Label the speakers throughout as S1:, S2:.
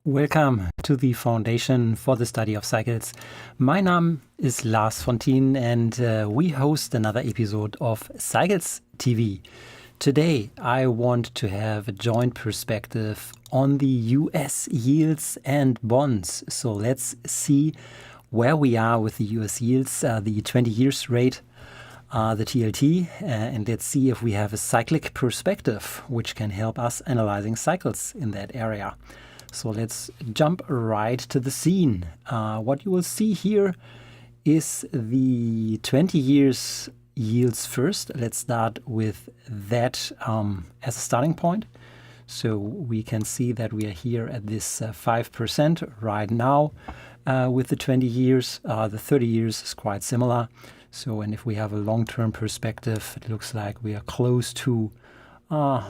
S1: Welcome to the Foundation for the Study of Cycles. My name is Lars von Thienen and we host another episode of Cycles TV. Today I want to have a joint perspective on the US yields and bonds. So let's see where we are with the US yields, the 20 years rate, the TLT, and let's see if we have a cyclic perspective which can help us analyzing cycles in that area. So let's jump right to the scene. What you will see here is the 20 years yields first. Let's start with that as a starting point. So we can see that we are here at this 5% right now with the 20 years. The 30 years is quite similar. So, and if we have a long-term perspective, it looks like we are close to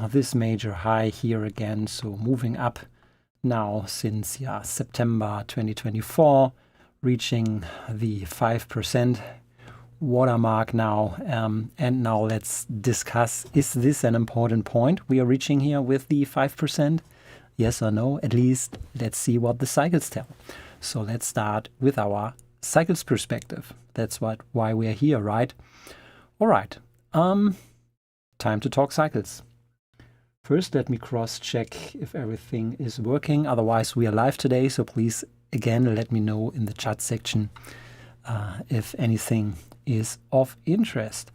S1: this major high here again. So moving up now since September 2024, reaching the 5% watermark now. And now let's discuss, is this an important point we are reaching here with the 5%? Yes or no? At least let's see what the cycles tell. So let's start with our cycles perspective. That's why we are here, right? All right. Time to talk cycles. First, let me cross-check if everything is working. Otherwise, we are live today, so please, again, let me know in the chat section if anything is of interest.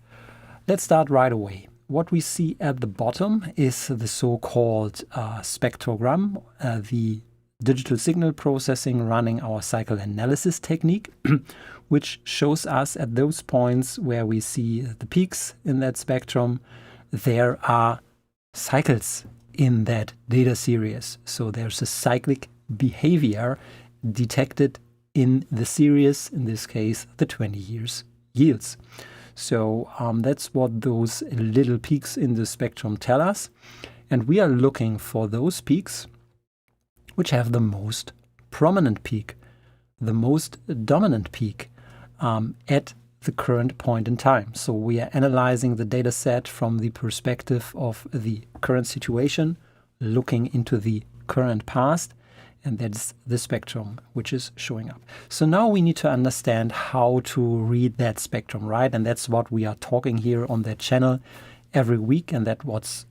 S1: Let's start right away. What we see at the bottom is the so-called spectrogram, the digital signal processing running our cycle analysis technique, which shows us at those points where we see the peaks in that spectrum, there are cycles in that data series. So there's a cyclic behavior detected in the series, in this case, the 20 years yields. So that's what those little peaks in the spectrum tell us. And we are looking for those peaks which have the most prominent peak, the most dominant peak at the current point in time. So we are analyzing the data set from the perspective of the current situation, looking into the current past, and that's the spectrum which is showing up. So now we need to understand how to read that spectrum, right? And that's what we are talking here on that channel every week, and what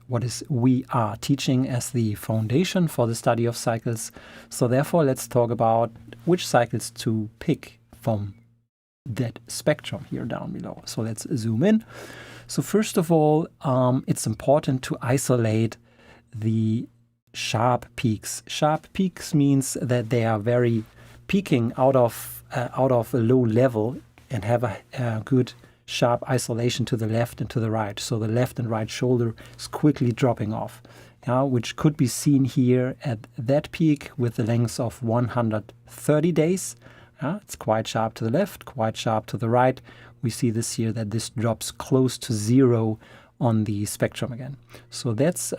S1: we are teaching as the foundation for the study of cycles. So therefore, let's talk about which cycles to pick from that spectrum here down below. So let's zoom in. So first of all, it's important to isolate the sharp peaks. Sharp peaks means that they are very peaking out of a low level and have a good sharp isolation to the left and to the right. So the left and right shoulder is quickly dropping off, which could be seen here at that peak with the length of 130 days. It's quite sharp to the left, quite sharp to the right. We see this here that this drops close to zero on the spectrum again. So that's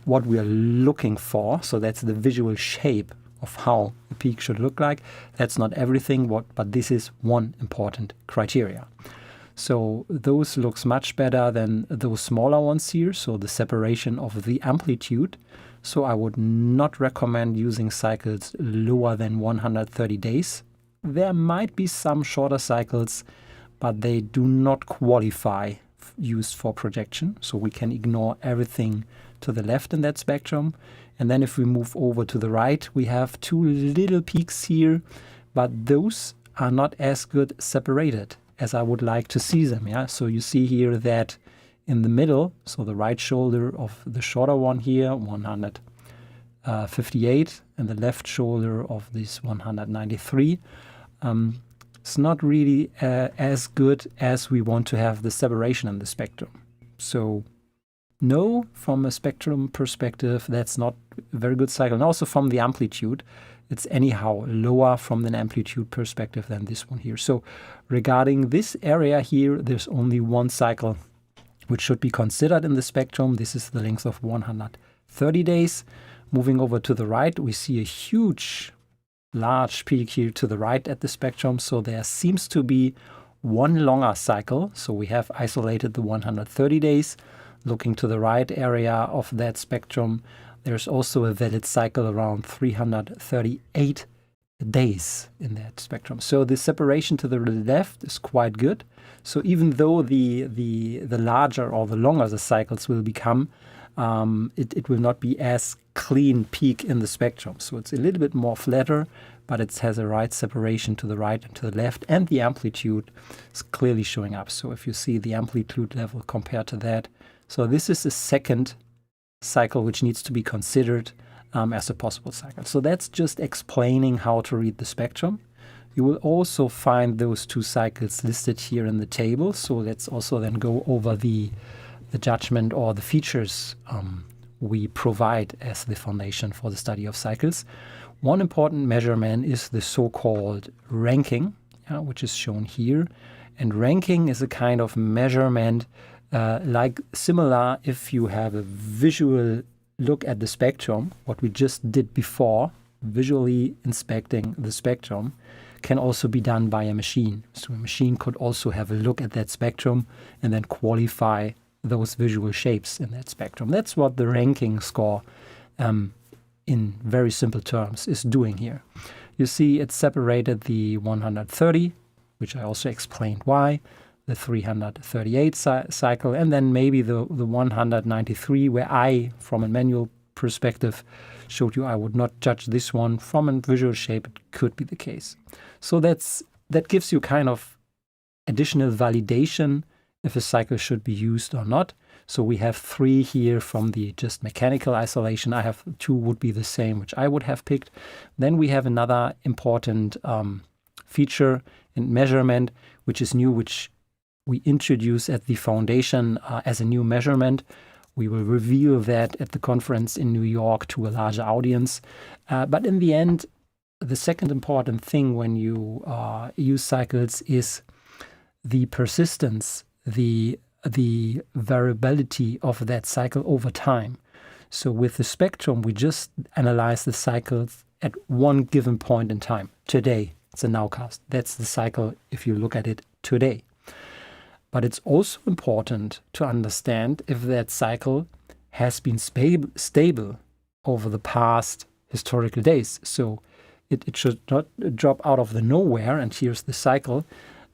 S1: what we are looking for. So that's the visual shape of how a peak should look like. That's not everything, but this is one important criteria. So those looks much better than those smaller ones here. So the separation of the amplitude. So I would not recommend using cycles lower than 130 days. There might be some shorter cycles, but they do not qualify used for projection. So we can ignore everything to the left in that spectrum. And then if we move over to the right, we have two little peaks here, but those are not as good separated as I would like to see them. So you see here that in the middle, so the right shoulder of the shorter one here, 158, and the left shoulder of this 193, it's not really as good as we want to have the separation in the spectrum. So no, from a spectrum perspective, that's not a very good cycle. And also from the amplitude, it's anyhow lower from an amplitude perspective than this one here. So regarding this area here, there's only one cycle which should be considered in the spectrum. This is the length of 130 days. Moving over to the right, we see a large peak here to the right at the spectrum. So there seems to be one longer cycle. So we have isolated the 130 days. Looking to the right area of that spectrum, there's also a valid cycle around 338 days in that spectrum. So the separation to the left is quite good. So even though the larger or the longer the cycles will become, it will not be as clean peak in the spectrum. So it's a little bit more flatter, but it has a right separation to the right and to the left, and the amplitude is clearly showing up. So if you see the amplitude level compared to that, so this is the second cycle which needs to be considered as a possible cycle. So that's just explaining how to read the spectrum. You will also find those two cycles listed here in the table. So let's also then go over the judgment or the features we provide as the foundation for the study of cycles. One important measurement is the so-called ranking, which is shown here. And ranking is a kind of measurement like similar if you have a visual look at the spectrum, what we just did before, visually inspecting the spectrum, can also be done by a machine. So a machine could also have a look at that spectrum and then qualify those visual shapes in that spectrum. That's what the ranking score, in very simple terms, is doing here. You see it separated the 130, which I also explained why, the 338 cycle, and then maybe the 193, where I, from a manual perspective, showed you I would not judge this one from a visual shape. It could be the case. So that gives you kind of additional validation if a cycle should be used or not. So we have 3 here from the just mechanical isolation. I have 2 would be the same, which I would have picked. Then we have another important feature and measurement, which is new, which we introduce at the foundation as a new measurement. We will reveal that at the conference in New York to a larger audience. But in the end, the second important thing when you use cycles is the persistence, the variability of that cycle over time. So with the spectrum, we just analyze the cycles at one given point in time. Today, it's a nowcast. That's the cycle if you look at it today. But it's also important to understand if that cycle has been stable over the past historical days. So it should not drop out of the nowhere, and here's the cycle.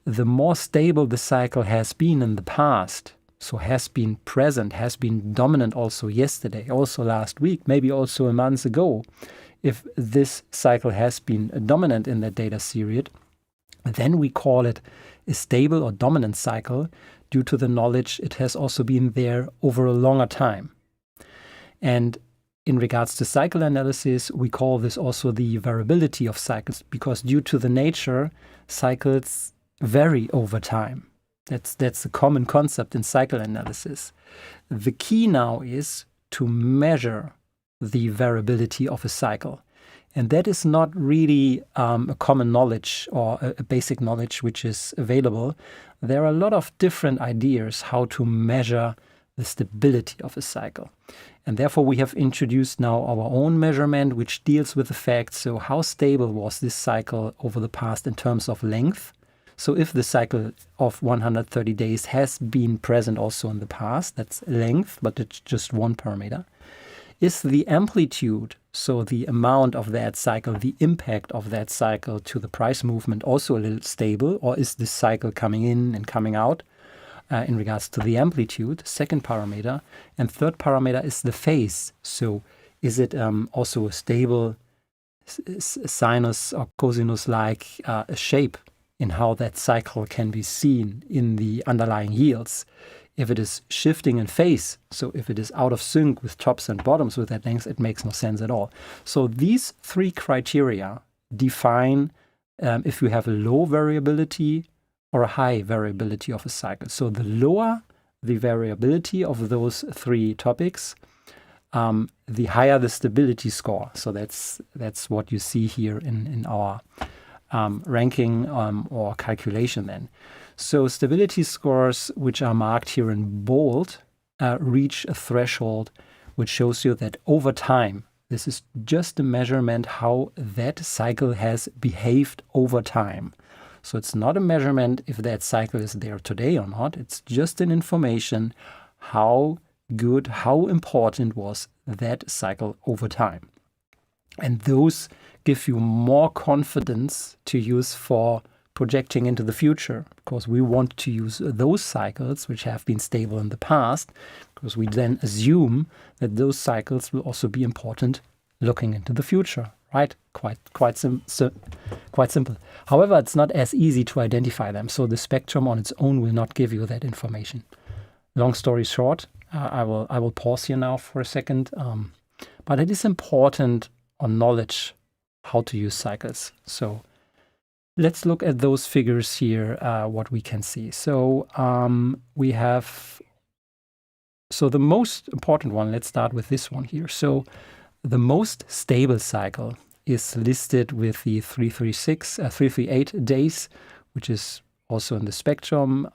S1: The more stable the cycle has been in the past, so has been present, has been dominant also yesterday, also last week, maybe also a month ago, if this cycle has been dominant in that data period, then we call it a stable or dominant cycle due to the knowledge it has also been there over a longer time. And in regards to cycle analysis, we call this also the variability of cycles, because due to the nature, cycles vary over time. That's a common concept in cycle analysis. The key now is to measure the variability of a cycle. And that is not really a common knowledge or a basic knowledge which is available. There are a lot of different ideas how to measure the stability of a cycle. And therefore we have introduced now our own measurement which deals with the fact, so how stable was this cycle over the past in terms of length? So if the cycle of 130 days has been present also in the past, that's length, but it's just one parameter. Is the amplitude, so the amount of that cycle, the impact of that cycle to the price movement, also a little stable, or is this cycle coming in and coming out in regards to the amplitude, second parameter. And third parameter is the phase. So is it also a stable sinus or cosinus-like shape in how that cycle can be seen in the underlying yields? If it is shifting in phase, so if it is out of sync with tops and bottoms with that length, it makes no sense at all. So these 3 criteria define if you have a low variability or a high variability of a cycle. So the lower the variability of those 3 topics, the higher the stability score. So that's what you see here in our ranking or calculation then. So stability scores, which are marked here in bold, reach a threshold which shows you that over time, this is just a measurement how that cycle has behaved over time. So it's not a measurement if that cycle is there today or not. It's just an information how good how important was that cycle over time. And those give you more confidence to use for projecting into the future, because we want to use those cycles which have been stable in the past, because we then assume that those cycles will also be important looking into the future, right? Quite simple. However, it's not as easy to identify them, so the spectrum on its own will not give you that information. Long story short, I will pause here now for a second, but it is important on knowledge how to use cycles. So let's look at those figures here, what we can see. So we have, so the most important one, let's start with this one here. So the most stable cycle is listed with the 338 days, which is also in the spectrum,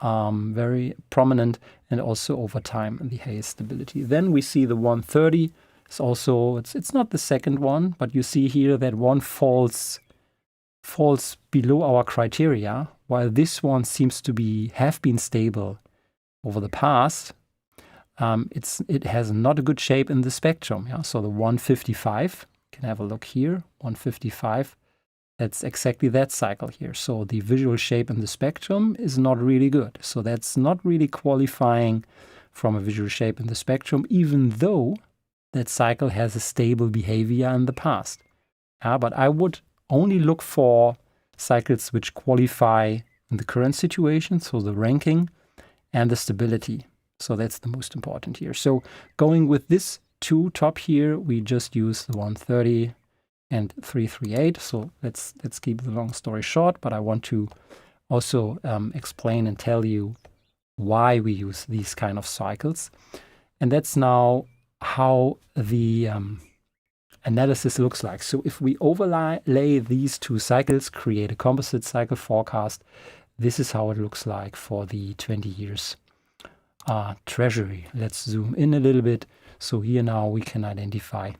S1: very prominent, and also over time in the highest stability. Then we see the 130. It's also, it's not the second one, but you see here that one falls below our criteria, while this one seems to have been stable over the past. It has not a good shape in the spectrum. Yeah? So the 155, you can have a look here, 155, that's exactly that cycle here. So the visual shape in the spectrum is not really good. So that's not really qualifying from a visual shape in the spectrum, even though that cycle has a stable behavior in the past. But I would only look for cycles which qualify in the current situation, so the ranking and the stability. So that's the most important here. So going with this two top here, we just use the 130 and 338. So let's keep the long story short, but I want to also explain and tell you why we use these kind of cycles. And that's now how the analysis looks like. So if we overlay these two cycles, create a composite cycle forecast, this is how it looks like for the 20 years treasury. Let's zoom in a little bit. So here now we can identify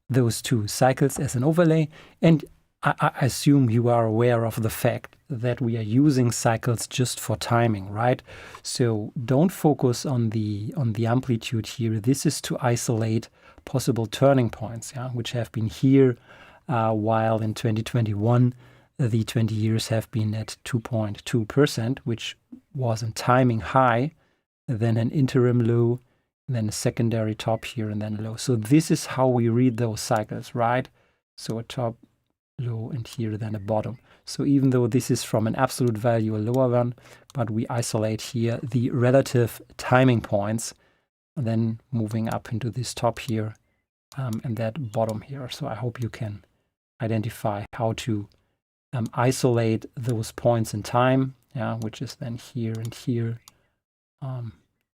S1: those two cycles as an overlay. And I assume you are aware of the fact that we are using cycles just for timing, right? So don't focus on the amplitude here. This is to isolate possible turning points, which have been here, while in 2021 the 20 years have been at 2.2%, which was in timing high, then an interim low, then a secondary top here, and then a low. So this is how we read those cycles, right? So a top, low, and here then a bottom. So even though this is from an absolute value a lower one, but we isolate here the relative timing points, and then moving up into this top here and that bottom here. So I hope you can identify how to isolate those points in time, which is then here and here,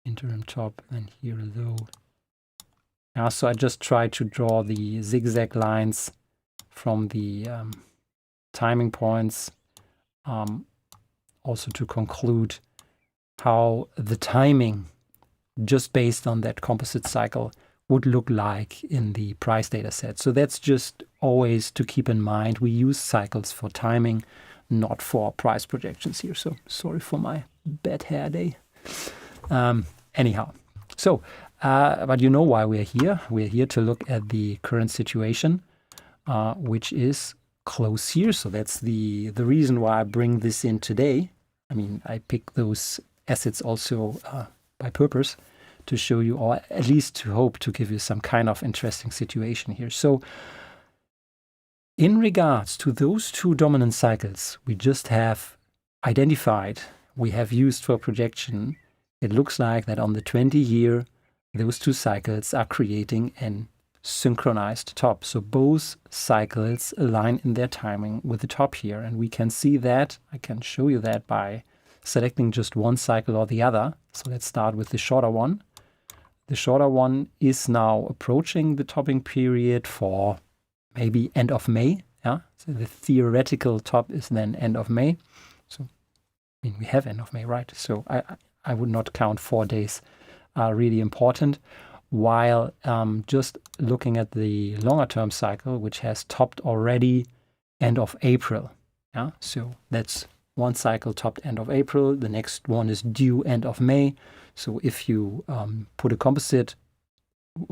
S1: interim top, then here low. So I just try to draw the zigzag lines from the timing points, also to conclude how the timing, just based on that composite cycle, would look like in the price data set. So that's just always to keep in mind. We use cycles for timing, not for price projections here. So sorry for my bad hair day. Anyhow, so, but you know why we're here. We're here to look at the current situation, which is close here. So that's the reason why I bring this in today. I mean, I pick those assets also by purpose to show you, or at least to hope to give you some kind of interesting situation here. So in regards to those two dominant cycles we just have identified, we have used for projection, it looks like that on the 20-year, those two cycles are creating an synchronized top. So both cycles align in their timing with the top here. And we can see that, I can show you that by selecting just one cycle or the other. So let's start with the shorter one. The shorter one is now approaching the topping period for maybe end of May. So the theoretical top is then end of May. So I mean, we have end of May, right? So I would not count 4 days are really important. While just looking at the longer term cycle, which has topped already end of April. So that's one cycle topped end of April, the next one is due end of May. So if you put a composite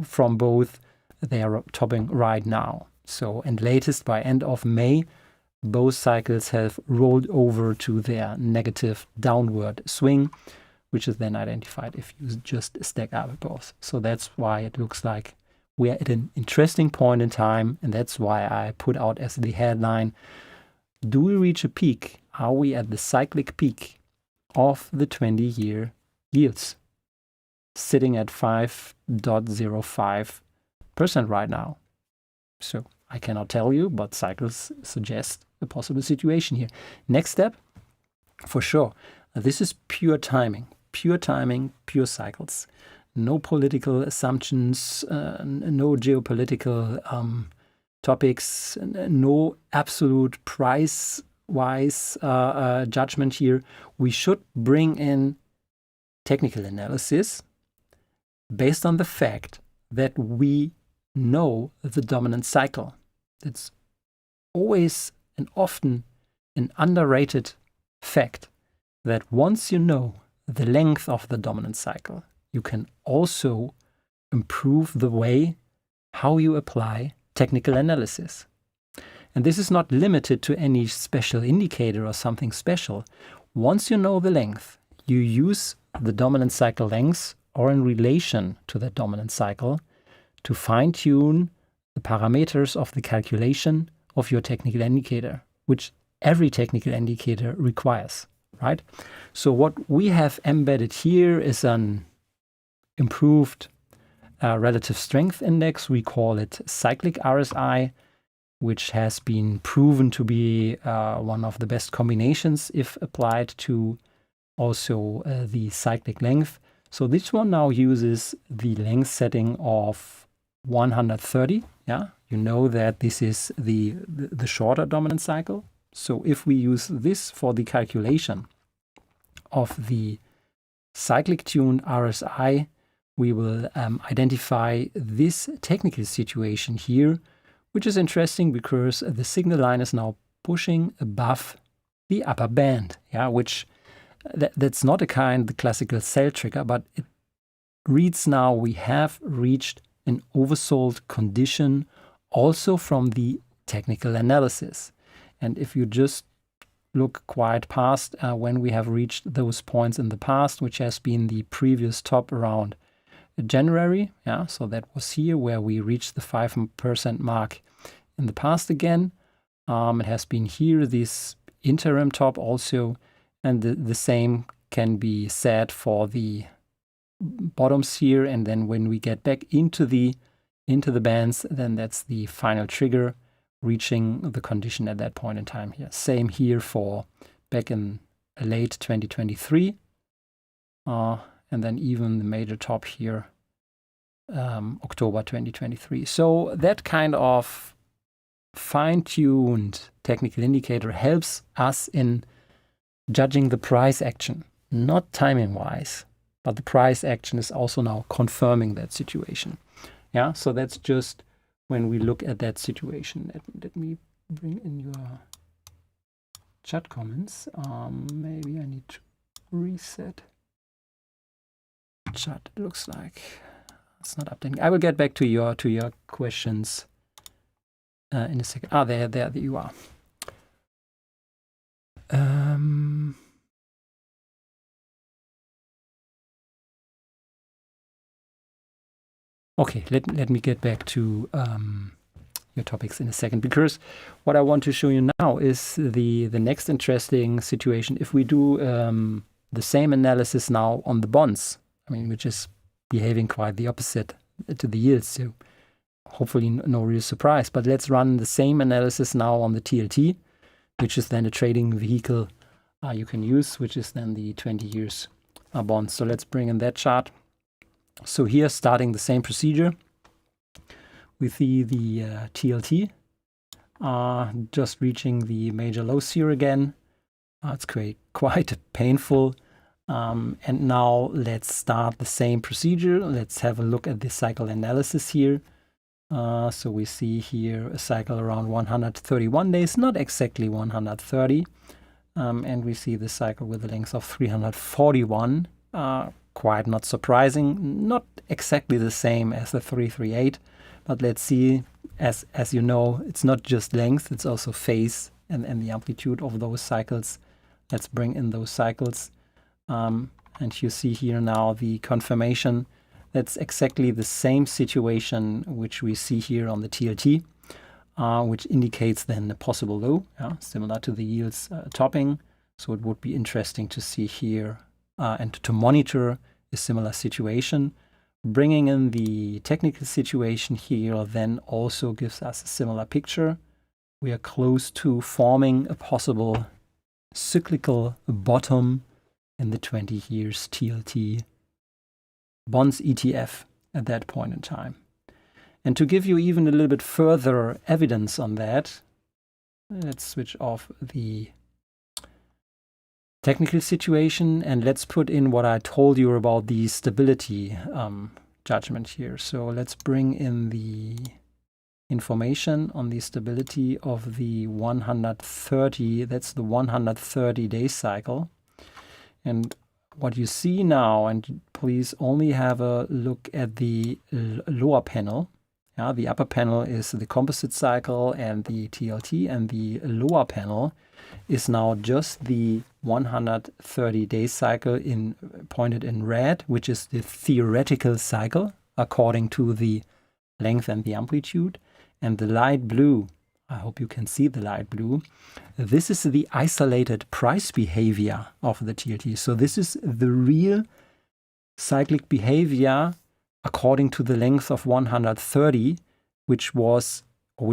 S1: from both, they are topping right now. So, and latest by end of May, both cycles have rolled over to their negative downward swing, which is then identified if you just stack up both. So that's why it looks like we are at an interesting point in time, and that's why I put out as the headline, do we reach a peak? Are we at the cyclic peak of the 20-year yields? Sitting at 5.05% right now. So I cannot tell you, but cycles suggest a possible situation here. Next step, for sure, this is pure timing, pure cycles. No political assumptions, no geopolitical topics, no absolute price-wise judgment here. We should bring in technical analysis based on the fact that we know the dominant cycle. It's always and often an underrated fact that once you know the length of the dominant cycle, you can also improve the way how you apply technical analysis. And this is not limited to any special indicator or something special. Once you know the length, you use the dominant cycle length or in relation to that dominant cycle to fine-tune the parameters of the calculation of your technical indicator, which every technical indicator requires, right? So what we have embedded here is an improved relative strength index. We call it cyclic RSI, which has been proven to be one of the best combinations if applied to also the cyclic length. So this one now uses the length setting of 130. Yeah, you know that this is the shorter dominant cycle. So if we use this for the calculation of the cyclic tuned RSI, we will identify this technical situation here, which is interesting because the signal line is now pushing above the upper band, yeah, which that's not the classical sell trigger, but it reads now we have reached an oversold condition also from the technical analysis. And if you just look quite past when we have reached those points in the past, which has been the previous top around January, yeah, so that was here where we reached the 5% mark in the past again. It has been here, this interim top also, and the same can be said for the bottoms here. And then when we get back into the bands, then that's the final trigger, reaching the condition at that point in time here. Same here for back in late 2023. And then even the major top here, October 2023. So that kind of fine-tuned technical indicator helps us in judging the price action, not timing-wise, but the price action is also now confirming that situation. Yeah, so that's just when we look at that situation. Let me bring in your chat comments. Maybe I need to reset chat. It looks like it's not updating. I will get back to your questions in a second. There you are. Okay, let me get back to your topics in a second, because what I want to show you now is the next interesting situation. If we do the same analysis now on the bonds, I mean, which is behaving quite the opposite to the yields, so hopefully no real surprise. But let's run the same analysis now on the TLT, which is then a trading vehicle you can use, which is then the 20 years bond. So let's bring in that chart. So here, starting the same procedure, we see the TLT just reaching the major lows here again. It's quite painful. And now let's start the same procedure. Let's have a look at the cycle analysis here. So we see here a cycle around 131 days, not exactly 130. And we see the cycle with a length of 341. Quite not surprising, not exactly the same as the 338, but let's see, as you know, it's not just length, it's also phase and the amplitude of those cycles. Let's bring in those cycles. And you see here now the confirmation. That's exactly the same situation which we see here on the TLT, which indicates then a possible low, similar to the yields topping. So it would be interesting to see here and to monitor a similar situation. Bringing in the technical situation here then also gives us a similar picture. We are close to forming a possible cyclical bottom in the 20 years TLT bonds ETF at that point in time. And to give you even a little bit further evidence on that, let's switch off the technical situation and let's put in what I told you about the stability judgment here. So let's bring in the information on the stability of the 130, that's the 130-day cycle. And what you see now, and please only have a look at the lower panel. The upper panel is the composite cycle and the TLT, and the lower panel is now just the 130-day cycle pointed in red, which is the theoretical cycle according to the length and the amplitude. And the light blue, I hope you can see the light blue, this is the isolated price behavior of the TLT. So this is the real cyclic behavior according to the length of 130, which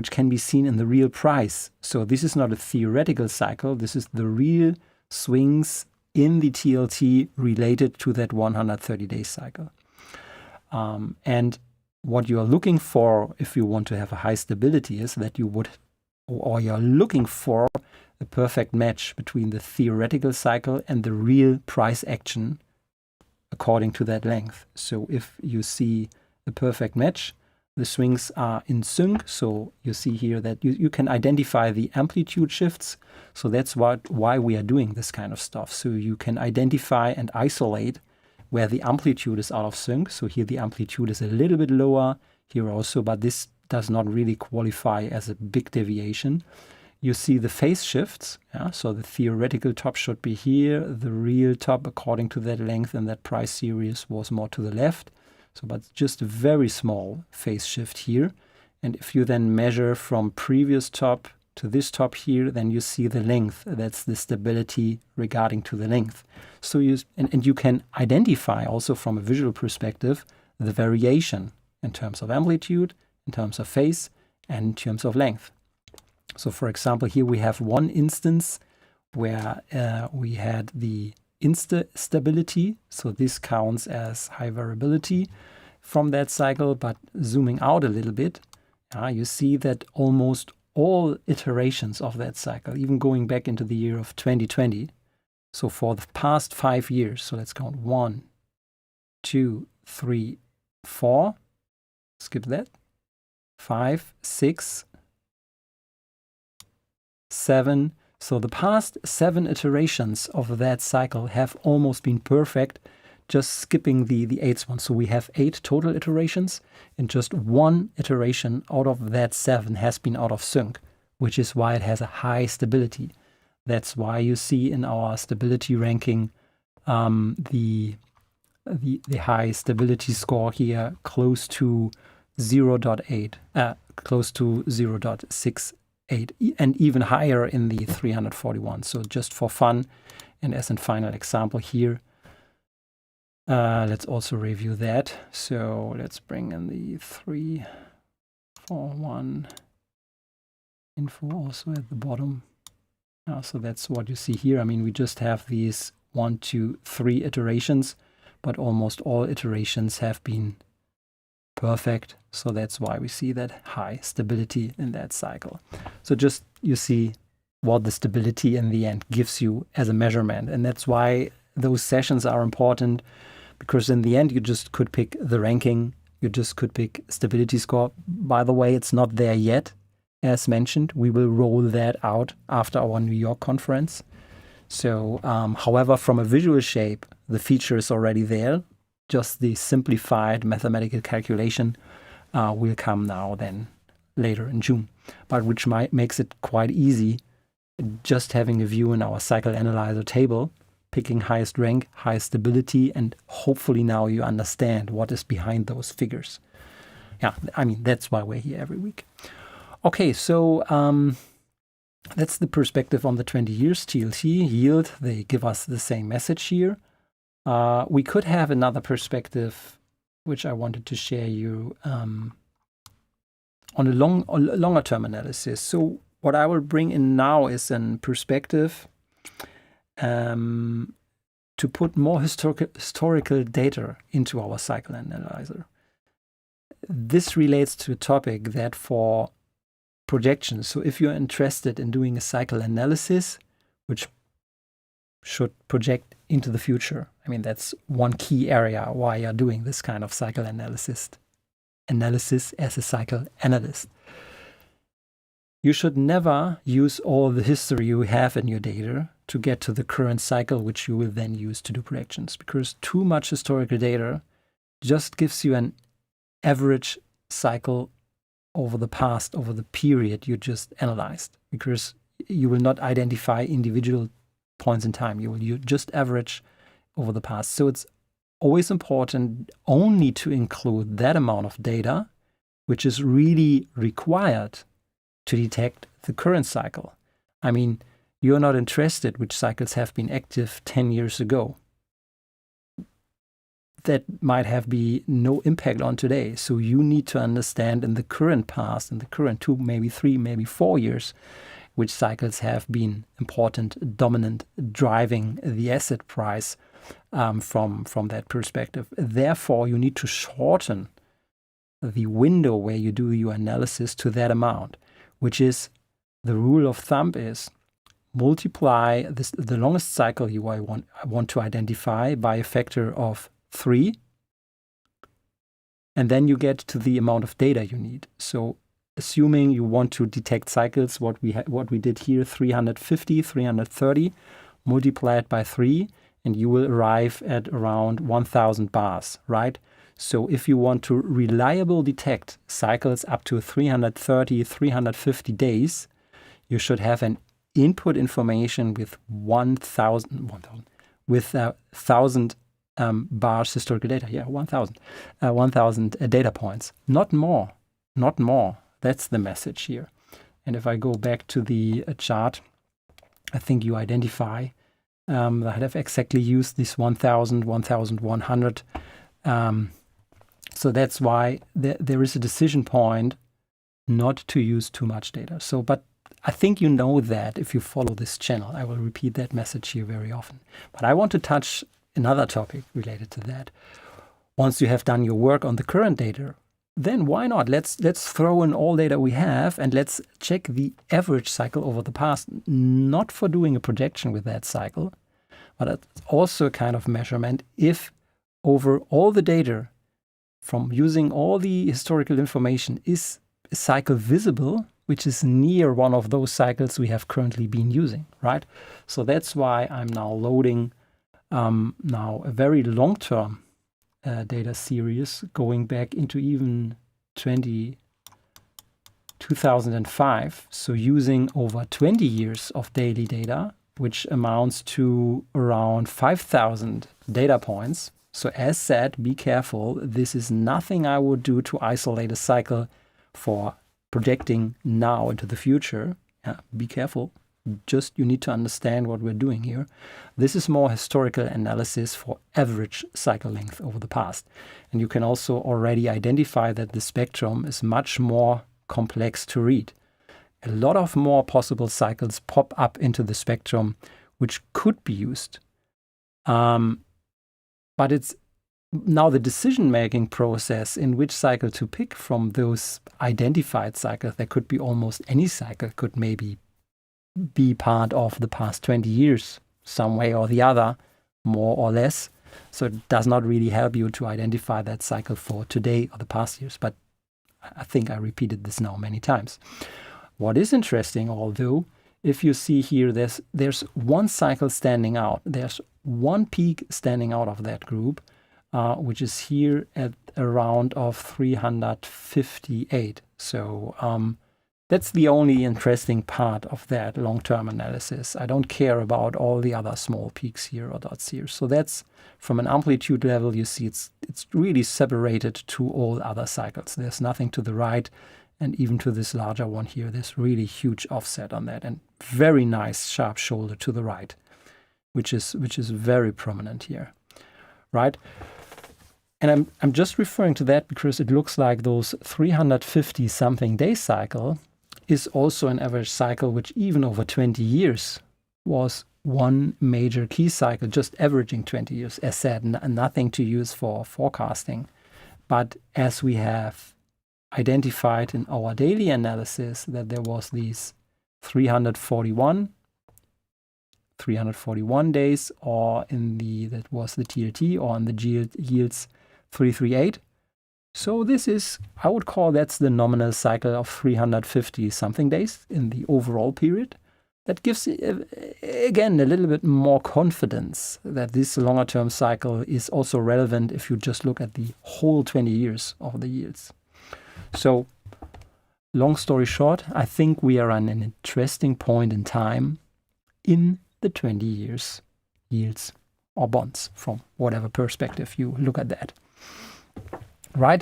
S1: can be seen in the real price. So this is not a theoretical cycle, this is the real swings in the TLT related to that 130-day cycle. And what you are looking for if you want to have a high stability is that you're looking for a perfect match between the theoretical cycle and the real price action according to that length. So if you see a perfect match, the swings are in sync. So you see here that you can identify the amplitude shifts. So that's why we are doing this kind of stuff. So you can identify and isolate where the amplitude is out of sync. So here the amplitude is a little bit lower here also, but this does not really qualify as a big deviation. You see the phase shifts. So the theoretical top should be here. The real top, according to that length and that price series, was more to the left. So, but just a very small phase shift here. And if you then measure from previous top to this top here, then you see the length. That's the stability regarding to the length. So you can identify also from a visual perspective the variation in terms of amplitude, in terms of phase, and in terms of length. So for example, here we have one instance where we had the instability. So this counts as high variability from that cycle, but zooming out a little bit, you see that almost all iterations of that cycle, even going back into the year of 2020, so for the past 5 years, so let's count 1, 2, 3, 4, skip that, 5, 6, 7. So the past 7 iterations of that cycle have almost been perfect, just skipping the 8th one. So we have 8 total iterations, and just 1 iteration out of that 7 has been out of sync, which is why it has a high stability. That's why you see in our stability ranking the high stability score here close to 0.8, close to 0.68, and even higher in the 341. So just for fun, and as a final example here, let's also review that. So let's bring in the 341 info also at the bottom. So that's what you see here. I mean, we just have these 1, 2, 3 iterations, but almost all iterations have been perfect. So that's why we see that high stability in that cycle. So just you see what the stability in the end gives you as a measurement. And that's why those sessions are important, because in the end you just could pick the ranking, you just could pick stability score. By the way, it's not there yet. As mentioned, we will roll that out after our New York conference. So, however, from a visual shape, the feature is already there. Just the simplified mathematical calculation will come now then later in June, but which makes it quite easy just having a view in our cycle analyzer table, picking highest rank, highest stability, and hopefully now you understand what is behind those figures. Yeah, I mean, that's why we're here every week. Okay, so that's the perspective on the 20 years TLT yield. They give us the same message here. We could have another perspective, which I wanted to share you on a longer term analysis. So what I will bring in now is a perspective to put more historical data into our cycle analyzer. This relates to a topic that for projections, so if you're interested in doing a cycle analysis, which should project into the future, I mean, that's one key area why you're doing this kind of cycle analysis as a cycle analyst. You should never use all the history you have in your data to get to the current cycle, which you will then use to do projections, because too much historical data just gives you an average cycle over the past, over the period you just analyzed, because you will not identify individual points in time. You will just average over the past. So it's always important only to include that amount of data which is really required to detect the current cycle. I mean, you're not interested which cycles have been active 10 years ago. That might have no impact on today. So you need to understand in the current past, in the current 2, maybe 3, maybe 4 years, which cycles have been important, dominant, driving the asset price from that perspective. Therefore, you need to shorten the window where you do your analysis to that amount, which is the rule of thumb is multiply the longest cycle you want to identify by a factor of 3, and then you get to the amount of data you need. So assuming you want to detect cycles, what we did here, 350, 330, multiply it by 3, and you will arrive at around 1,000 bars, right? So if you want to reliably detect cycles up to 330, 350 days, you should have an input information with 1,000 bars historical data. Yeah, 1,000 data points. Not more. That's the message here. And if I go back to the chart, I think you identify that I've exactly used this 1,000, 1,100. So that's why there is a decision point not to use too much data. So, but I think you know that if you follow this channel. I will repeat that message here very often. But I want to touch another topic related to that. Once you have done your work on the current data, then why not? Let's throw in all data we have and let's check the average cycle over the past, not for doing a projection with that cycle, but it's also a kind of measurement if over all the data from using all the historical information is a cycle visible, which is near one of those cycles we have currently been using, right? So that's why I'm now loading now a very long-term data series going back into even 2005. So using over 20 years of daily data, which amounts to around 5,000 data points. So as said, be careful. This is nothing I would do to isolate a cycle for projecting now into the future. Yeah, be careful. Just you need to understand what we're doing here. This is more historical analysis for average cycle length over the past. And you can also already identify that the spectrum is much more complex to read. A lot of more possible cycles pop up into the spectrum, which could be used. But it's now the decision-making process in which cycle to pick from those identified cycles. There could be almost any cycle, could maybe be part of the past 20 years, some way or the other, more or less. So it does not really help you to identify that cycle for today or the past years. But I think I repeated this now many times. What is interesting, although, if you see here, there's one cycle standing out. There's one peak standing out of that group, which is here at around of 358. So that's the only interesting part of that long-term analysis. I don't care about all the other small peaks here or dots here. So that's from an amplitude level, you see it's really separated to all other cycles. There's nothing to the right, and even to this larger one here, there's really huge offset on that, and very nice sharp shoulder to the right, which is very prominent here, right? And I'm just referring to that because it looks like those 350 something day cycle is also an average cycle, which even over 20 years was one major key cycle, just averaging 20 years, as said, nothing to use for forecasting. But as we have identified in our daily analysis that there was these 341 days, or that was the TLT, or in the yields 338. So this is, I would call that's the nominal cycle of 350 something days in the overall period. That gives, again, a little bit more confidence that this longer term cycle is also relevant if you just look at the whole 20 years of the yields. So long story short, I think we are at an interesting point in time in the 20 years yields or bonds, from whatever perspective you look at that. Right?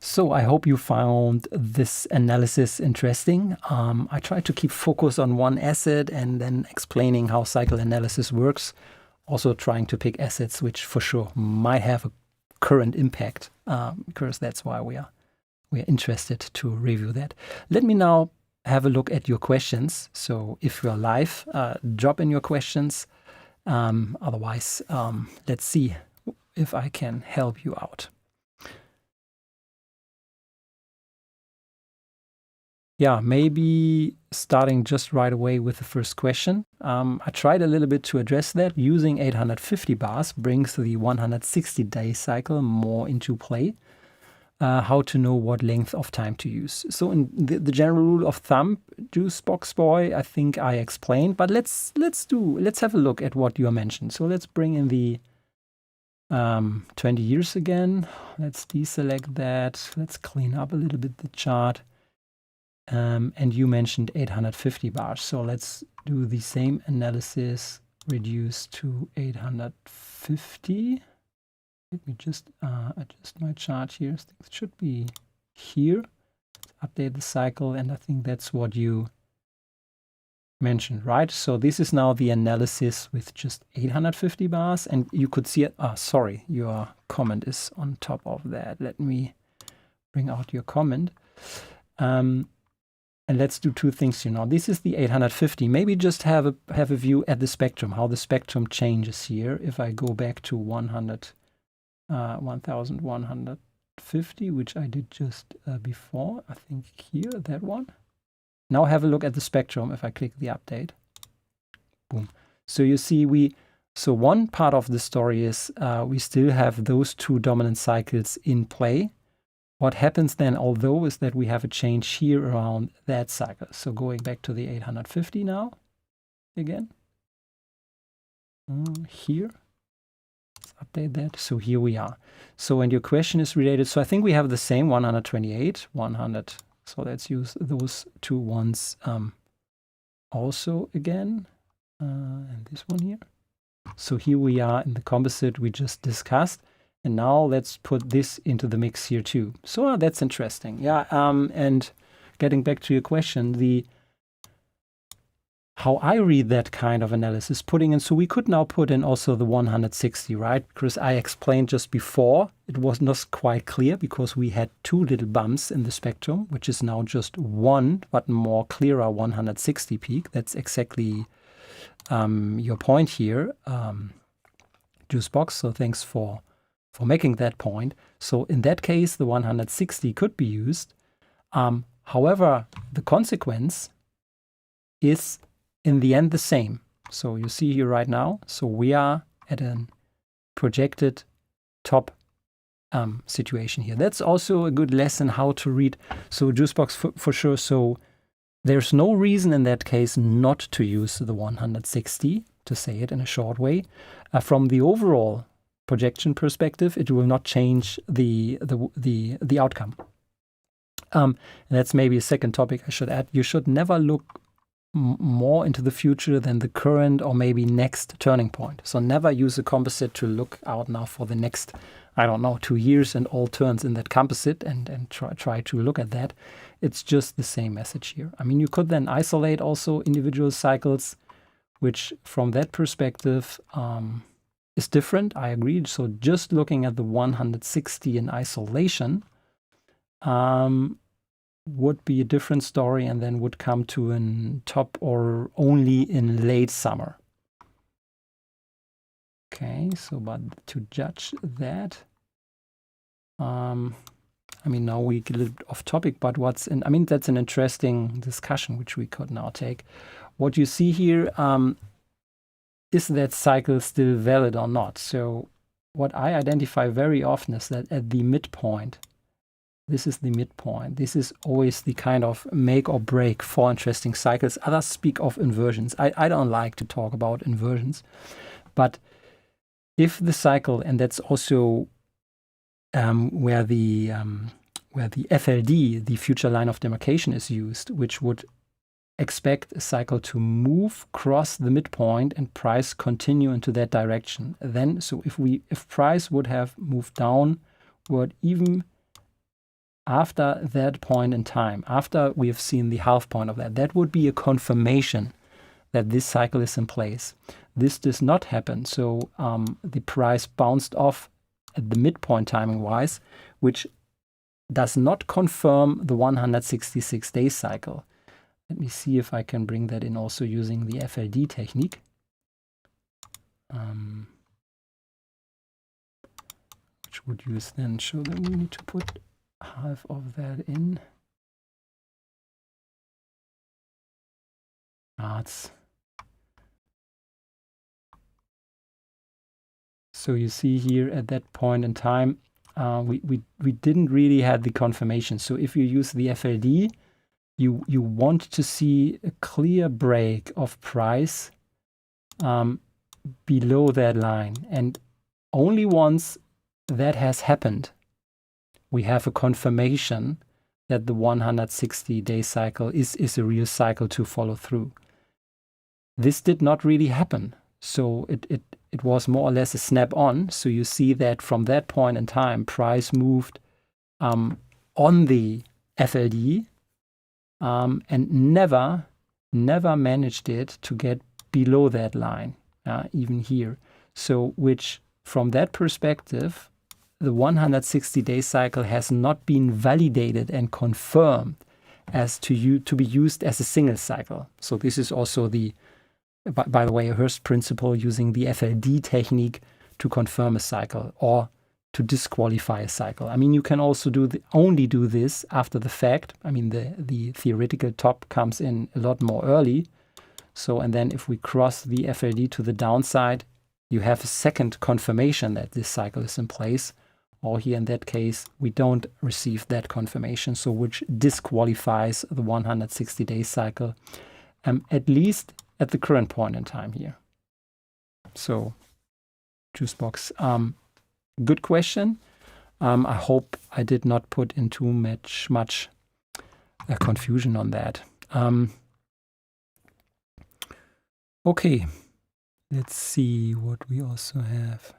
S1: So I hope you found this analysis interesting. I try to keep focus on one asset and then explaining how cycle analysis works. Also trying to pick assets which for sure might have a current impact, because that's why we are interested to review that. Let me now have a look at your questions. So if you're live, drop in your questions. Otherwise, let's see if I can help you out. Yeah, maybe starting just right away with the first question. I tried a little bit to address that. Using 850 bars brings the 160-day cycle more into play. How to know what length of time to use. So in the general rule of thumb, juice box boy, I think I explained, but let's have a look at what you mentioned. So let's bring in the 20 years again. Let's deselect that. Let's clean up a little bit the chart. And you mentioned 850 bars. So let's do the same analysis, reduce to 850. Let me just adjust my chart here. It should be here. Let's update the cycle, and I think that's what you mentioned, right? So this is now the analysis with just 850 bars, and you could see it. Sorry, your comment is on top of that. Let me bring out your comment. And let's do two things here now. This is the 850. Maybe just have a view at the spectrum, how the spectrum changes here. If I go back to 1150, which I did just before, I think here, that one. Now have a look at the spectrum if I click the update. Boom. So you see so one part of the story is we still have those two dominant cycles in play. What happens then, although, is that we have a change here around that cycle. So going back to the 850 now, again. Here, let's update that. So here we are. So when your question is related, so I think we have the same 128, 100. So let's use those two ones also again. And this one here. So here we are in the composite we just discussed. And now let's put this into the mix here too. So that's interesting. Yeah, and getting back to your question, how I read that kind of analysis, putting in, so we could now put in also the 160, right? Because I explained just before, it was not quite clear because we had two little bumps in the spectrum, which is now just one, but more clearer 160 peak. That's exactly your point here, Juicebox. So thanks for making that point. So in that case, the 160 could be used. However, the consequence is in the end the same. So you see here right now, so we are at a projected top situation here. That's also a good lesson how to read. So Juicebox for sure. So There's no reason in that case not to use the 160, to say it in a short way. From the overall projection perspective, it will not change the outcome. And that's maybe a second topic I should add. You should never look more into the future than the current or maybe next turning point. So never use a composite to look out now for the next, I don't know, 2 years and all turns in that composite and try to look at that. It's just the same message here. I mean, you could then isolate also individual cycles, which from that perspective is different. I agree. So just looking at the 160 in isolation would be a different story and then would come to a top or only in late summer. Okay, so but to judge that, I mean, now we get a little bit off topic, but I mean, that's an interesting discussion which we could now take. What you see here, is that cycle still valid or not? So what I identify very often is that at the midpoint, this is the midpoint. This is always the kind of make or break for interesting cycles. Others speak of inversions. I don't like to talk about inversions, but if the cycle, and that's also where the FLD, the future line of demarcation, is used, which would expect a cycle to move cross the midpoint and price continue into that direction. Then, so if price would have moved downward even after that point in time, after we have seen the half point of that, that would be a confirmation that this cycle is in place. This does not happen. So the price bounced off at the midpoint timing-wise, which does not confirm the 166-day cycle. Let me see if I can bring that in also using the FLD technique. Which would use then show that we need to put half of that in. So you see here at that point in time, we didn't really have the confirmation. So if you use the FLD, you want to see a clear break of price below that line. And only once that has happened, we have a confirmation that the 160-day cycle is a real cycle to follow through. This did not really happen. So it was more or less a snap-on. So you see that from that point in time, price moved on the FLD and never managed it to get below that line, even here. So which from that perspective, the 160-day cycle has not been validated and confirmed as to be used as a single cycle. So this is also by the way, a Hurst principle using the FLD technique to confirm a cycle or to disqualify a cycle. I mean, you can also only do this after the fact. I mean, the theoretical top comes in a lot more early. So, and then if we cross the FLD to the downside, you have a second confirmation that this cycle is in place. Or here in that case, we don't receive that confirmation, so which disqualifies the 160-day cycle, at least at the current point in time here. So, Juicebox, good question. I hope I did not put in too much confusion on that. Okay, let's see what we also have.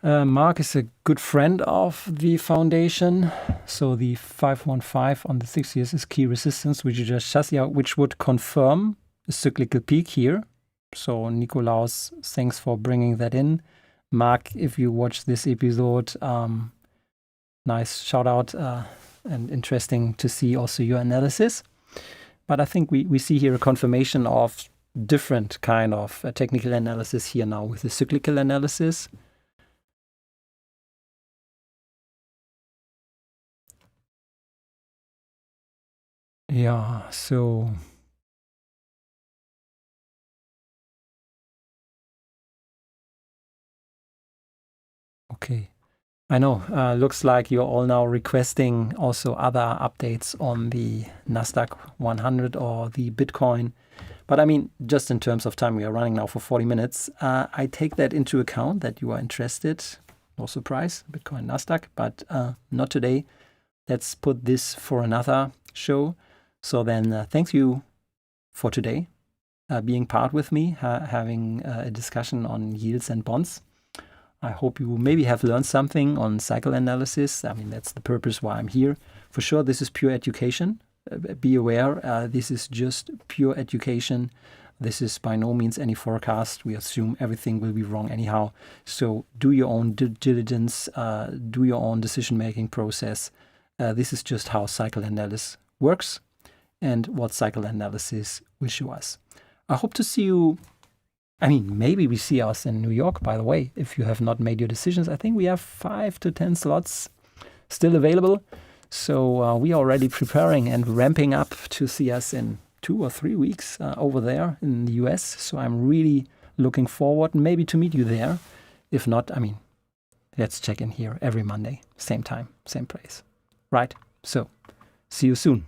S1: Mark is a good friend of the foundation. So the 515 on the 6 years is key resistance, which you just chassis out, which would confirm a cyclical peak here. So Nikolaus, thanks for bringing that in. Mark, if you watch this episode, nice shout out and interesting to see also your analysis. But I think we see here a confirmation of different kind of technical analysis here now with the cyclical analysis. Yeah, so Okay. I know. Looks like you're all now requesting also other updates on the Nasdaq 100 or the Bitcoin. But I mean, just in terms of time, we are running now for 40 minutes. I take that into account that you are interested. No surprise, Bitcoin, Nasdaq, but not today. Let's put this for another show. So then thank you for today, being part with me, having a discussion on yields and bonds. I hope you maybe have learned something on cycle analysis. I mean, that's the purpose why I'm here. For sure, this is pure education. Be aware, this is just pure education. This is by no means any forecast. We assume everything will be wrong anyhow. So do your own due diligence, do your own decision-making process. This is just how cycle analysis works and what cycle analysis will show us. I hope to see you. I mean, maybe we see us in New York, by the way, if you have not made your decisions. I think we have 5 to 10 slots still available. So we are already preparing and ramping up to see us in 2 or 3 weeks over there in the US. So I'm really looking forward maybe to meet you there. If not, I mean, let's check in here every Monday, same time, same place. Right? So see you soon.